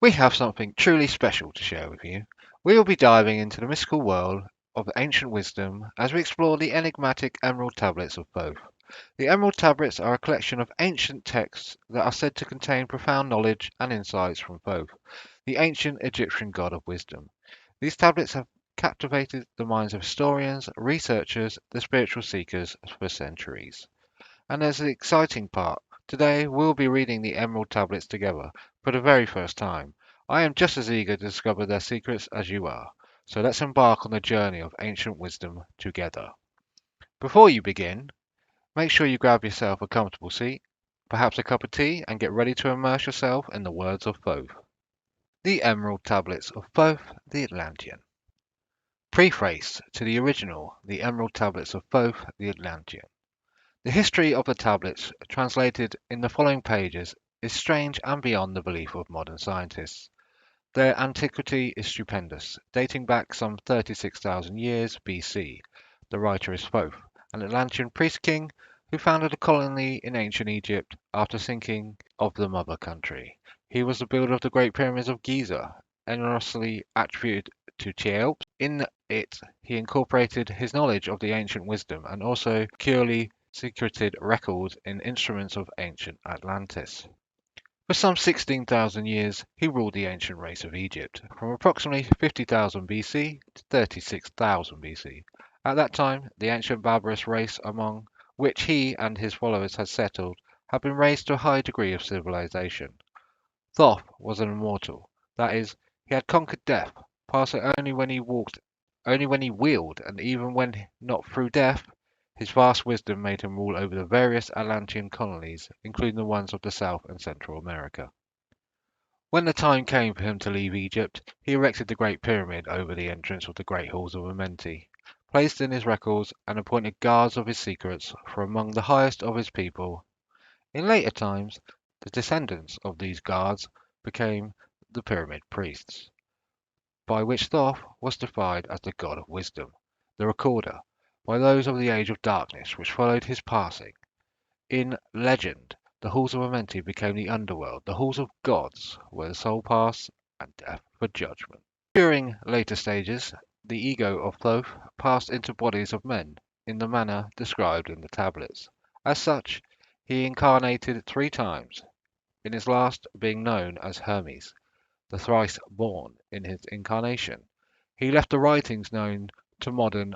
We have something truly special to share with you. We will be diving into the mystical world of ancient wisdom as we explore the enigmatic Emerald Tablets of Thoth. The Emerald Tablets are a collection of ancient texts that are said to contain profound knowledge and insights from Thoth, the ancient Egyptian god of wisdom. These tablets have captivated the minds of historians, researchers, the spiritual seekers for centuries. And there's the exciting part. Today we'll be reading the Emerald Tablets together for the very first time. I am just as eager to discover their secrets as you are. So let's embark on the journey of ancient wisdom together. Before you begin, make sure you grab yourself a comfortable seat, perhaps a cup of tea, and get ready to immerse yourself in the words of Thoth. The Emerald Tablets of Thoth the Atlantean. Preface to the original, The Emerald Tablets of Thoth the Atlantean. The history of the tablets, translated in the following pages, is strange and beyond the belief of modern scientists. Their antiquity is stupendous, dating back some 36,000 years BC. The writer is Thoth, an Atlantean priest king who founded a colony in ancient Egypt after thinking of the mother country. He was the builder of the Great Pyramids of Giza, erroneously attributed to Cheops. In it, he incorporated his knowledge of the ancient wisdom and also purely secreted records in instruments of ancient Atlantis. For some 16,000 years, he ruled the ancient race of Egypt, from approximately 50,000 BC to 36,000 BC. At that time, the ancient barbarous race among which he and his followers had settled had been raised to a high degree of civilization. Thoth was an immortal, that is, he had conquered death, passing only when he walked, only when he wheeled, and even when not through death. His vast wisdom made him rule over the various Atlantean colonies, including the ones of the South and Central America. When the time came for him to leave Egypt, he erected the Great Pyramid over the entrance of the Great Halls of Amenti, placed in his records and appointed guards of his secrets for among the highest of his people. In later times, the descendants of these guards became the Pyramid Priests, by which Thoth was deified as the god of wisdom, the recorder, by those of the age of darkness which followed his passing. In legend, the halls of Amenti became the underworld, the halls of gods, where the soul passed and death for judgment. During later stages, the ego of Thoth passed into bodies of men in the manner described in the tablets. As such, he incarnated 3 times, in his last being known as Hermes, the thrice born in his incarnation. He left the writings known to modern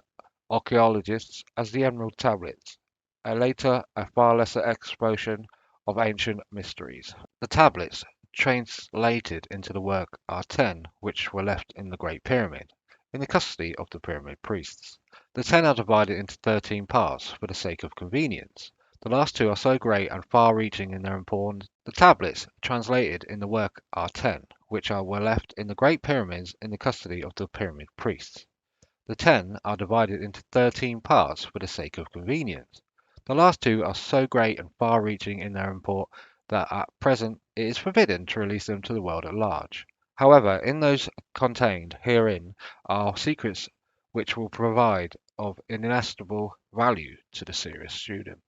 archaeologists as the Emerald Tablets, a far lesser expression of ancient mysteries. The tablets translated into the work are 10 which were left in the Great Pyramid, in the custody of the Pyramid Priests. The 10 are divided into 13 parts for the sake of convenience. The last 2 are so great and far-reaching in their importance. The tablets translated in the work are 10, which were left in the Great Pyramids in the custody of the Pyramid Priests. The 10 are divided into 13 parts for the sake of convenience. The last 2 are so great and far-reaching in their import that at present it is forbidden to release them to the world at large. However, in those contained herein are secrets which will provide of inestimable value to the serious student.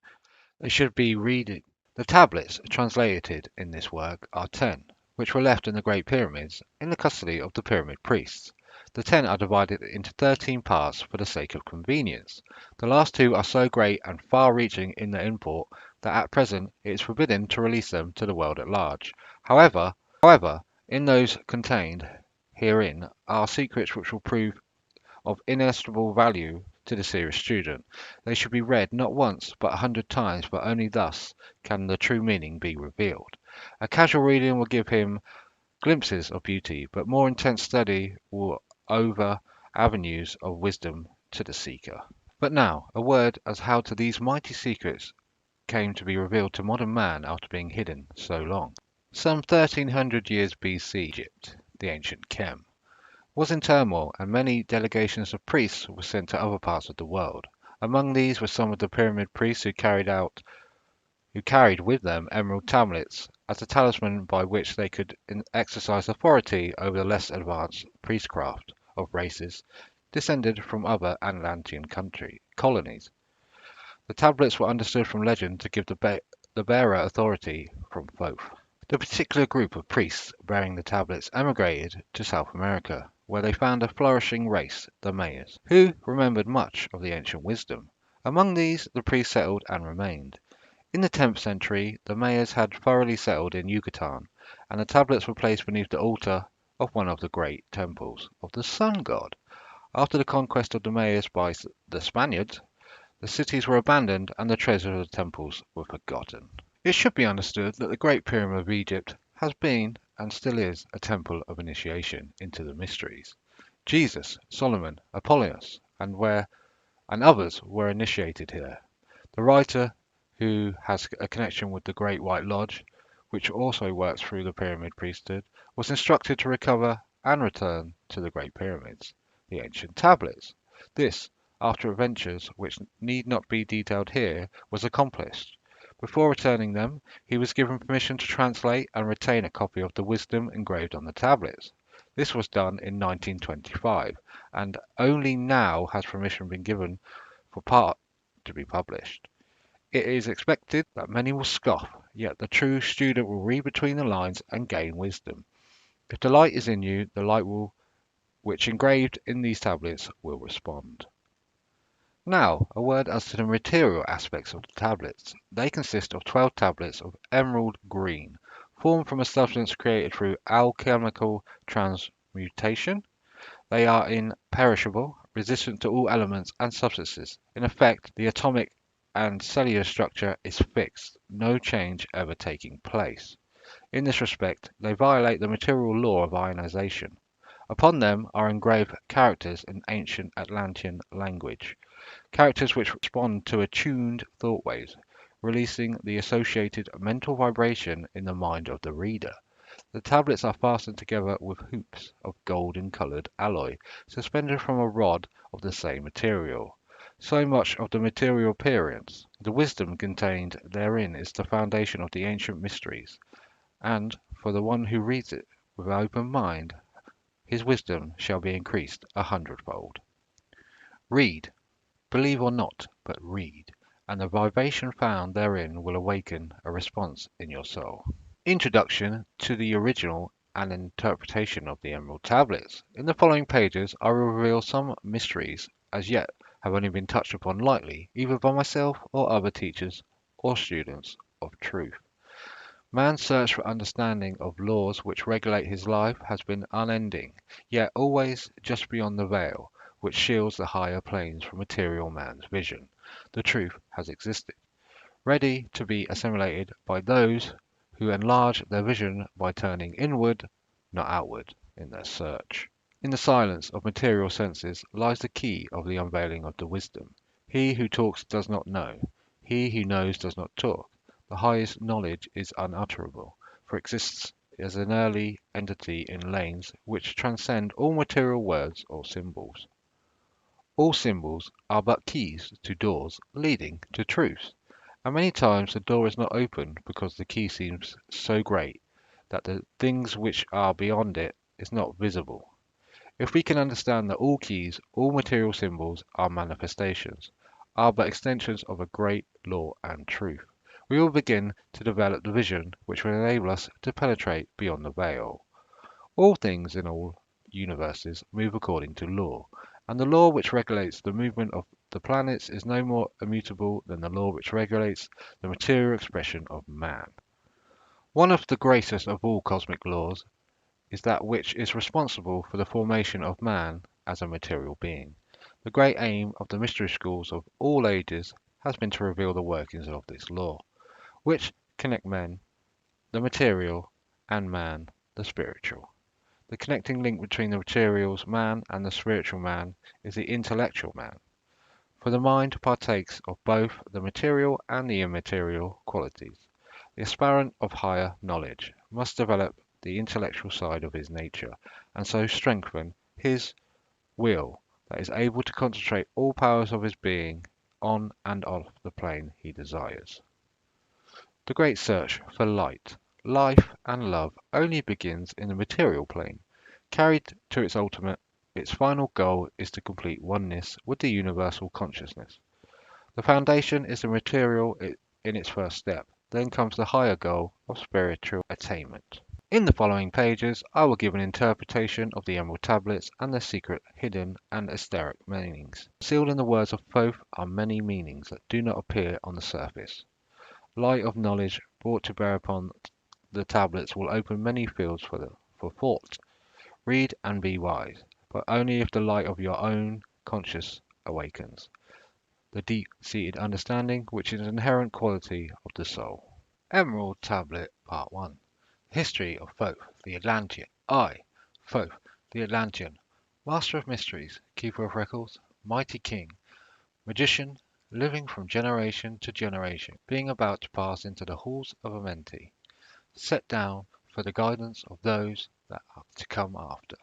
They should be reading. The tablets translated in this work are 10, which were left in the Great Pyramids in the custody of the Pyramid Priests. The 10 are divided into 13 parts for the sake of convenience. The last 2 are so great and far-reaching in their import that at present it is forbidden to release them to the world at large. However, in those contained herein are secrets which will prove of inestimable value to the serious student. They should be read not once but 100 times, for only thus can the true meaning be revealed. A casual reading will give him glimpses of beauty, but more intense study will over avenues of wisdom to the seeker. But now, a word as how to these mighty secrets came to be revealed to modern man after being hidden so long. Some 1300 years BC, Egypt, the ancient Kem, was in turmoil, and many delegations of priests were sent to other parts of the world. Among these were some of the Pyramid Priests who carried with them emerald tablets as a talisman by which they could exercise authority over the less advanced priestcraft of races descended from other Atlantean colonies. The tablets were understood from legend to give the bearer authority from Thoth. The particular group of priests bearing the tablets emigrated to South America, where they found a flourishing race, the Mayas, who remembered much of the ancient wisdom. Among these, the priests settled and remained. In the 10th century, the Mayas had thoroughly settled in Yucatan, and the tablets were placed beneath the altar of one of the great temples of the sun god. After the conquest of the Mayas by the Spaniards, the cities were abandoned and the treasures of the temples were forgotten. It should be understood that the Great Pyramid of Egypt has been and still is a temple of initiation into the mysteries. Jesus, Solomon, Apollonius, and others were initiated here. The writer, who has a connection with the Great White Lodge, which also works through the Pyramid priesthood, was instructed to recover and return to the Great Pyramids, the ancient tablets. This, after adventures which need not be detailed here, was accomplished. Before returning them, he was given permission to translate and retain a copy of the wisdom engraved on the tablets. This was done in 1925, and only now has permission been given for part to be published. It is expected that many will scoff, yet the true student will read between the lines and gain wisdom. If the light is in you, the light which engraved in these tablets will respond. Now, a word as to the material aspects of the tablets. They consist of 12 tablets of emerald green, formed from a substance created through alchemical transmutation. They are imperishable, resistant to all elements and substances. In effect, the atomic and cellular structure is fixed, no change ever taking place. In this respect, they violate the material law of ionization. Upon them are engraved characters in ancient Atlantean language, characters which respond to attuned thought waves, releasing the associated mental vibration in the mind of the reader. The tablets are fastened together with hoops of golden-coloured alloy, suspended from a rod of the same material. So much of the material appearance. The wisdom contained therein is the foundation of the ancient mysteries, and for the one who reads it with an open mind, his wisdom shall be increased 100-fold. Read, believe or not, but read, and the vibration found therein will awaken a response in your soul. Introduction to the original and interpretation of the Emerald Tablets. In the following pages, I will reveal some mysteries as yet have only been touched upon lightly, either by myself or other teachers or students of truth. Man's search for understanding of laws which regulate his life has been unending, yet always just beyond the veil which shields the higher planes from material man's vision. The truth has existed, ready to be assimilated by those who enlarge their vision by turning inward, not outward, in their search. In the silence of material senses lies the key of the unveiling of the wisdom. He who talks does not know. He who knows does not talk. The highest knowledge is unutterable, for it exists as an early entity in lanes which transcend all material words or symbols. All symbols are but keys to doors leading to truth, and many times the door is not opened because the key seems so great that the things which are beyond it is not visible. If we can understand that all keys, all material symbols are manifestations, are but extensions of a great law and truth, we will begin to develop the vision which will enable us to penetrate beyond the veil. All things in all universes move according to law, and the law which regulates the movement of the planets is no more immutable than the law which regulates the material expression of man. One of the greatest of all cosmic laws is that which is responsible for the formation of man as a material being. The great aim of the mystery schools of all ages has been to reveal the workings of this law, which connect men, the material, and man, the spiritual. The connecting link between the materials man and the spiritual man is the intellectual man, for the mind partakes of both the material and the immaterial qualities. The aspirant of higher knowledge must develop the intellectual side of his nature, and so strengthen his will that is able to concentrate all powers of his being on and off the plane he desires. The great search for light, life, and love only begins in the material plane. Carried to its ultimate, its final goal is to complete oneness with the universal consciousness. The foundation is the material in its first step. then comes the higher goal of spiritual attainment. In the following pages, I will give an interpretation of the Emerald Tablets and their secret, hidden, and esoteric meanings. Sealed in the words of Thoth are many meanings that do not appear on the surface. Light of knowledge brought to bear upon the tablets will open many fields for thought. Read and be wise, but only if the light of your own conscience awakens, the deep-seated understanding which is an inherent quality of the soul. Emerald Tablet Part 1. History of Thoth the Atlantean. I, Thoth the Atlantean, Master of Mysteries, Keeper of Records, Mighty King, Magician, living from generation to generation, being about to pass into the halls of Amenti, set down for the guidance of those that are to come after,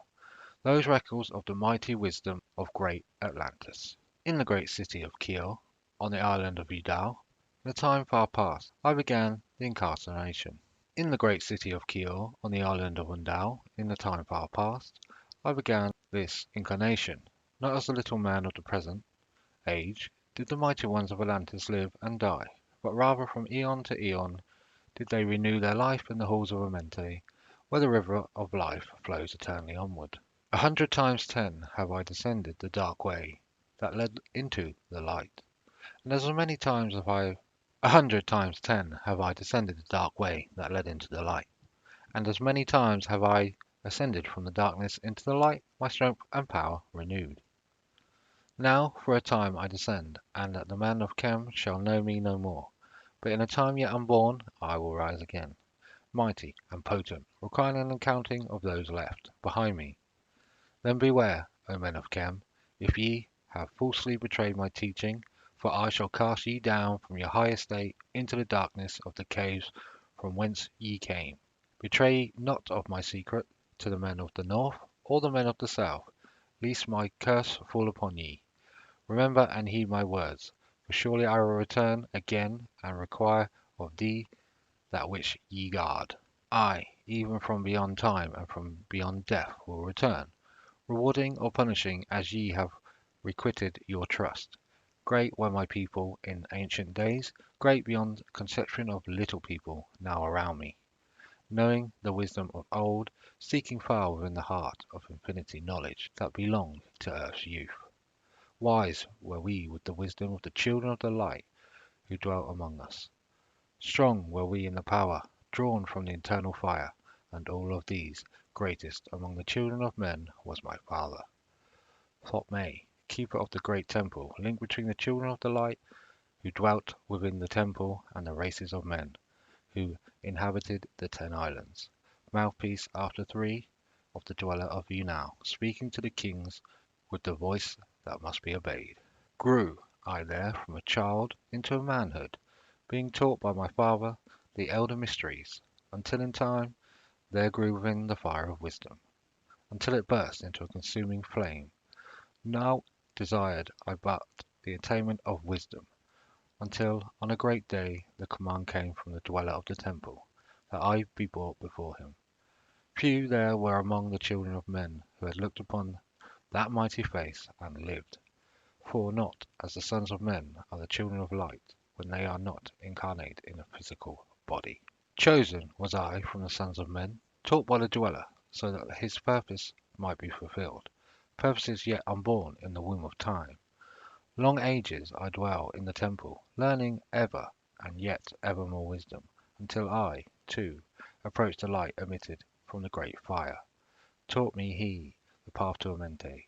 those records of the mighty wisdom of great Atlantis. In the great city of Kiel, on the island of Udao, in a time far past, I began the incarnation. In the great city of Kiel, on the island of Undao, in the time far past, I began this incarnation. Not as the little man of the present age did the mighty ones of Atlantis live and die, but rather from eon to eon did they renew their life in the halls of Amenti, where the river of life flows eternally onward. 100 times 10 have I descended the dark way that led into the light, and as many times have I 100 times 10 have I descended the dark way that led into the light, and as many times have I ascended from the darkness into the light, my strength and power renewed. Now for a time I descend, and the man of Chem shall know me no more, but in a time yet unborn I will rise again, mighty and potent, requiring an accounting of those left behind me. Then beware, O men of Chem, if ye have falsely betrayed my teaching, for I shall cast ye down from your high estate into the darkness of the caves from whence ye came. Betray not of my secret to the men of the north or the men of the south, lest my curse fall upon ye. Remember and heed my words, for surely I will return again and require of thee that which ye guard. I, even from beyond time and from beyond death, will return, rewarding or punishing as ye have requited your trust. Great were my people in ancient days, great beyond conception of little people now around me, knowing the wisdom of old, seeking far within the heart of infinity knowledge that belonged to earth's youth. Wise were we with the wisdom of the children of the light who dwelt among us. Strong were we in the power, drawn from the eternal fire, and all of these, greatest among the children of men was my father. Thoth, keeper of the great temple, link between the children of the light who dwelt within the temple and the races of men who inhabited the 10 islands. Mouthpiece after 3 of the dweller of Unao, speaking to the kings with the voice that must be obeyed. Grew I there from a child into a manhood, being taught by my father the elder mysteries, until in time there grew within the fire of wisdom, until it burst into a consuming flame. Now desired I but the attainment of wisdom, until on a great day the command came from the dweller of the temple, that I be brought before him. Few there were among the children of men who had looked upon that mighty face and lived, for not as the sons of men are the children of light when they are not incarnate in a physical body. Chosen was I from the sons of men, taught by the dweller, so that his purpose might be fulfilled, purposes yet unborn in the womb of time. Long ages I dwell in the temple, learning ever and yet ever more wisdom, until I, too, approach the light emitted from the great fire. Taught me he the path to Amenti,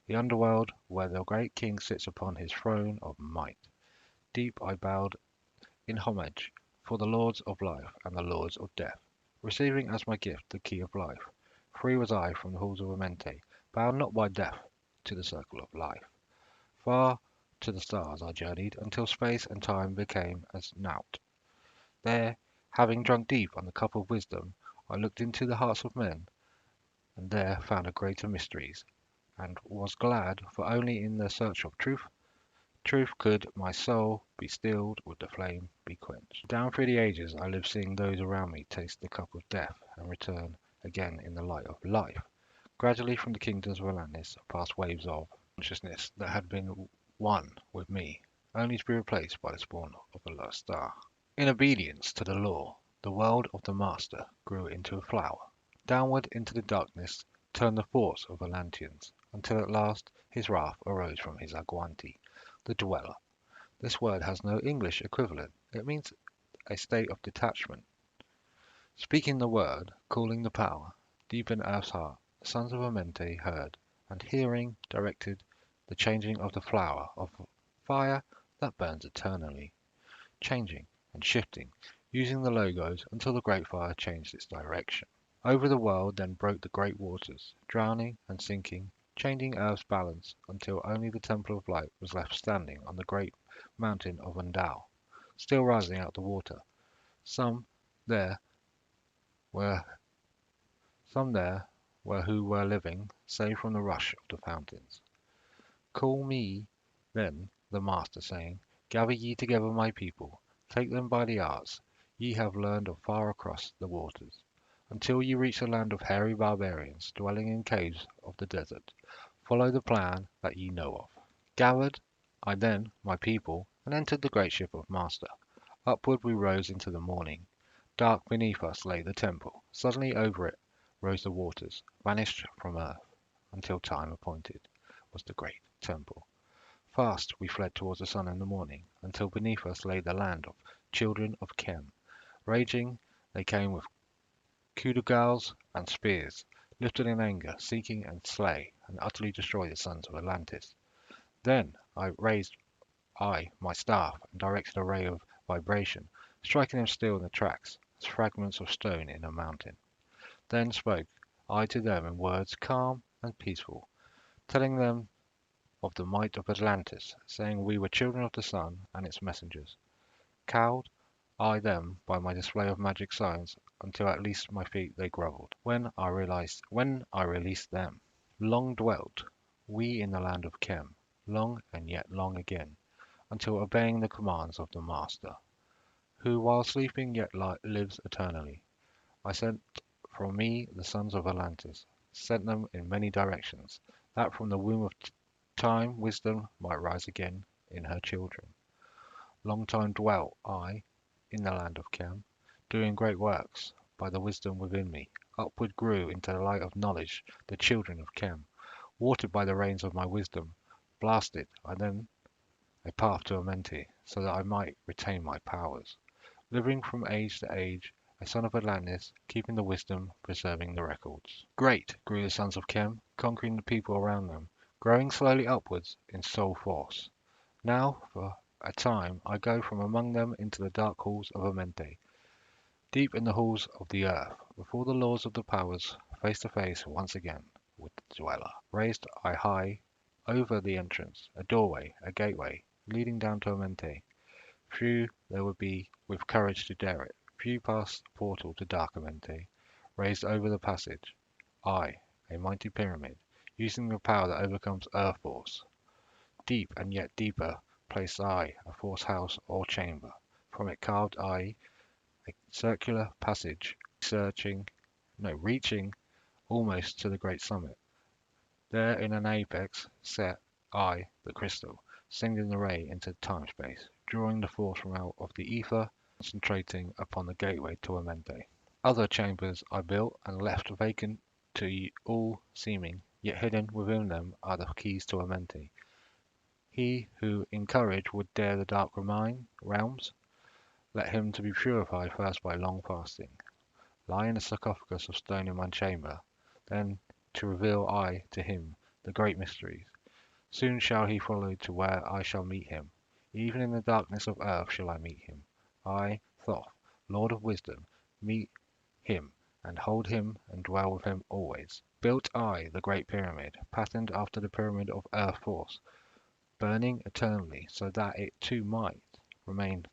the underworld where the great king sits upon his throne of might. Deep I bowed in homage for the lords of life and the lords of death, receiving as my gift the key of life. Free was I from the halls of Amenti, bound not by death to the circle of life. Far to the stars I journeyed until space and time became as naught. There, having drunk deep on the cup of wisdom, I looked into the hearts of men, and there found a greater mysteries, and was glad, for only in the search of truth could my soul be stilled, would the flame be quenched. Down through the ages I lived seeing those around me taste the cup of death and return again in the light of life. Gradually from the kingdoms of Atlantis passed waves of consciousness that had been one with me, only to be replaced by the spawn of a lost star. In obedience to the law, the world of the Master grew into a flower. Downward into the darkness turned the force of Atlanteans, until at last his wrath arose from his Agwanti, the Dweller. This word has no English equivalent. It means a state of detachment. Speaking the word, calling the power, deep in Earth's heart, the sons of Amente heard, and hearing, directed the changing of the flower of fire that burns eternally, changing and shifting, using the logos until the great fire changed its direction. Over the world then broke the great waters, drowning and sinking, changing Earth's balance until only the Temple of Light was left standing on the great mountain of Undao, still rising out the water. Some there were some there were who were living, saved from the rush of the fountains. Call me then the Master, saying, Gather ye together my people, take them by the arts ye have learned of far across the waters, until ye reach the land of hairy barbarians, dwelling in caves of the desert. Follow the plan that ye know of. Gathered I then my people, and entered the great ship of Master. Upward we rose into the morning. Dark beneath us lay the temple. Suddenly over it rose the waters, vanished from earth, until time appointed was the great temple. Fast we fled towards the sun in the morning, until beneath us lay the land of children of Chem. Raging, they came with kudugals and spears, lifted in anger, seeking and slay, and utterly destroy the sons of Atlantis. Then I raised my staff, and directed a ray of vibration, striking them still in the tracks, as fragments of stone in a mountain. Then spoke I to them in words calm and peaceful, telling them of the might of Atlantis, saying we were children of the sun and its messengers. Cowed I them by my display of magic science, until at least my feet they grovelled, when I released them. Long dwelt we in the land of Chem, long and yet long again, until obeying the commands of the Master, who while sleeping yet lives eternally, I sent from me the sons of Atlantis, sent them in many directions, that from the womb of time wisdom might rise again in her children. Long time dwelt I in the land of Chem, doing great works by the wisdom within me. Upward grew into the light of knowledge the children of Chem, watered by the rains of my wisdom. Blasted I then a path to Amenti, so that I might retain my powers. Living from age to age, a son of Atlantis, keeping the wisdom, preserving the records. Great grew the sons of Chem, conquering the people around them, growing slowly upwards in soul force. Now, for a time, I go from among them into the dark halls of Amente, deep in the halls of the earth, before the lords of the powers, face to face once again with the Dweller. Raised I high over the entrance, a doorway, a gateway, leading down to Amente. Few there would be with courage to dare it. Few past the portal to dark Amente. Raised over the passage, I, a mighty pyramid, using the power that overcomes earth force. Deep and yet deeper placed I a force house or chamber. From it carved I a circular passage, reaching almost to the great summit. There in an apex set I the crystal, sending the ray into time-space, drawing the force from out of the ether, concentrating upon the gateway to Amente. Other chambers I built and left vacant to all seeming, yet hidden within them are the keys to Amente. He who in courage would dare the dark realms, let him to be purified first by long fasting. Lie in a sarcophagus of stone in my chamber, then to reveal I to him the great mysteries. Soon shall he follow to where I shall meet him. Even in the darkness of earth shall I meet him. I, Thoth, Lord of Wisdom, meet him, and hold him and dwell with him always. Built I the great pyramid, patterned after the pyramid of earth force, burning eternally, so that it too might remain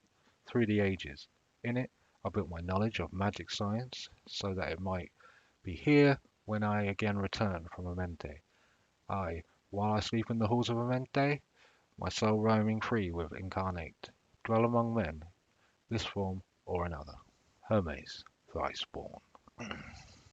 through the ages. In it I built my knowledge of magic science, so that it might be here when I again return from Amente. I, while I sleep in the halls of Amente, my soul roaming free with incarnate, dwell among men, this form or another. Hermes, thrice born.